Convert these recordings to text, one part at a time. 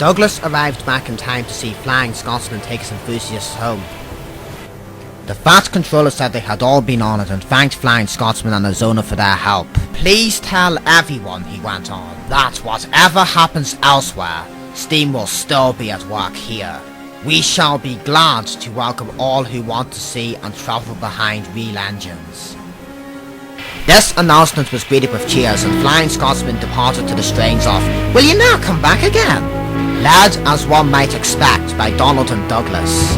Douglas arrived back in time to see Flying Scotsman take his enthusiasts home. The Fat Controller said they had all been honoured and thanked Flying Scotsman and his owner for their help. Please tell everyone, he went on, that whatever happens elsewhere, Steam will still be at work here. We shall be glad to welcome all who want to see and travel behind real engines. This announcement was greeted with cheers and Flying Scotsman departed to the strains of "Will you now come back again?" led as one might expect by Donald and Douglas.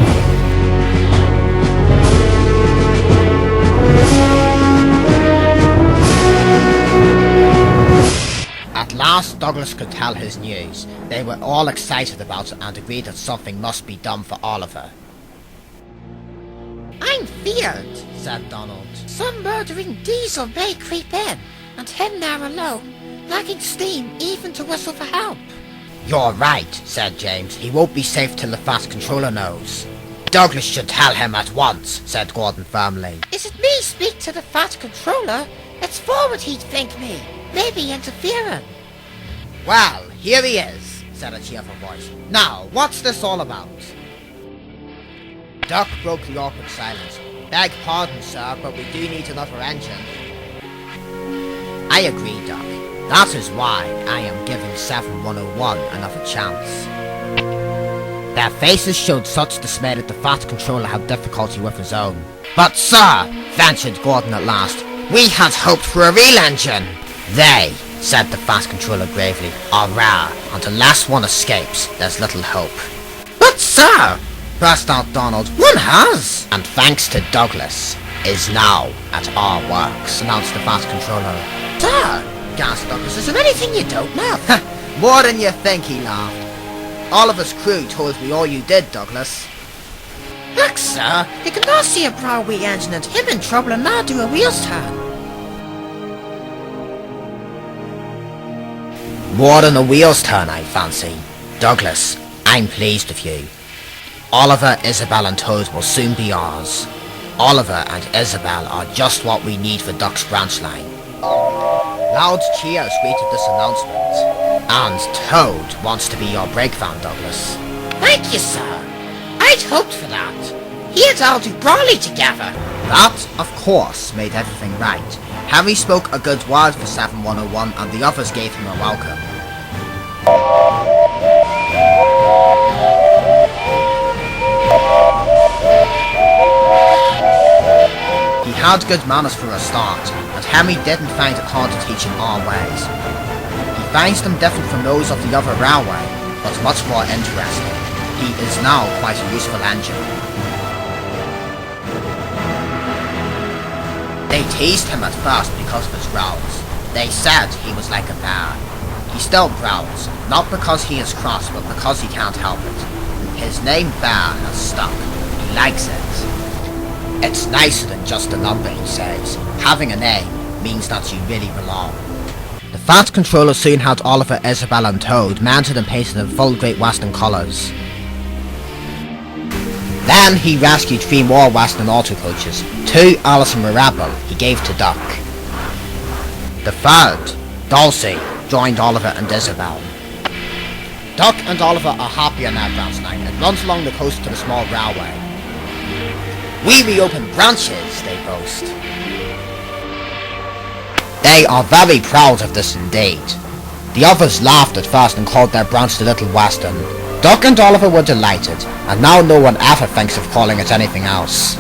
At last Douglas could tell his news. They were all excited about it and agreed that something must be done for Oliver. "I'm feared," said Donald. "Some murdering diesel may creep in, and him there alone, lacking steam even to whistle for help." "You're right," said James. "He won't be safe till the Fat Controller knows." "Douglas should tell him at once," said Gordon firmly. "Is it me speak to the Fat Controller? It's forward he'd think me, maybe interfering." "Well, here he is," said a cheerful voice. "Now, what's this all about?" Duck broke the awkward silence. "Beg pardon, sir, but we do need another engine." "I agree, Duck. That is why I am giving 7101 another chance." Their faces showed such dismay that the Fat Controller had difficulty with his own. "But sir," ventured Gordon at last, "we had hoped for a real engine." "They," said the Fat Controller gravely, "are rare, and unless one escapes, there's little hope." "But sir," burst out Donald, "one has!" "And thanks to Douglas, is now at our works," announced the Fat Controller. "Sir," gasped Douglas, "is there anything you don't know?" "More than you think," he laughed. "Oliver's crew told me all you did, Douglas." "Look, sir, you can now see a Broadway engine and him in trouble and now do a wheels turn." "More than a wheels turn, I fancy. Douglas, I'm pleased with you. Oliver, Isabel and Toad will soon be ours. Oliver and Isabel are just what we need for Duck's branch line." Loud cheers greeted this announcement. "And Toad wants to be your brake van, Douglas." "Thank you, sir. I'd hoped for that. He and I'll do brawly together." That, of course, made everything right. Harry spoke a good word for 7101 and the others gave him a welcome. He had good manners for a start, and Harry didn't find it hard to teach him our ways. He finds them different from those of the other railway, but much more interesting. He is now quite a useful engine. They teased him at first because of his growls. They said he was like a bear. He still growls, not because he is cross, but because he can't help it. His name Bear has stuck. He likes it. "It's nicer than just a number," he says. "Having a name means that you really belong." The Fat Controller soon had Oliver, Isabel and Toad mounted and painted in full Great Western colours. Then he rescued 3 more Western auto coaches. 2 Alice and Mirabelle he gave to Duck. The third, Dulcie, joined Oliver and Isabel. Duck and Oliver are happy on their branch line and runs along the coast to the small railway. "We reopened branches," they boast. They are very proud of this indeed. The others laughed at first and called their branch the Little Western. Duck and Oliver were delighted, and now no one ever thinks of calling it anything else.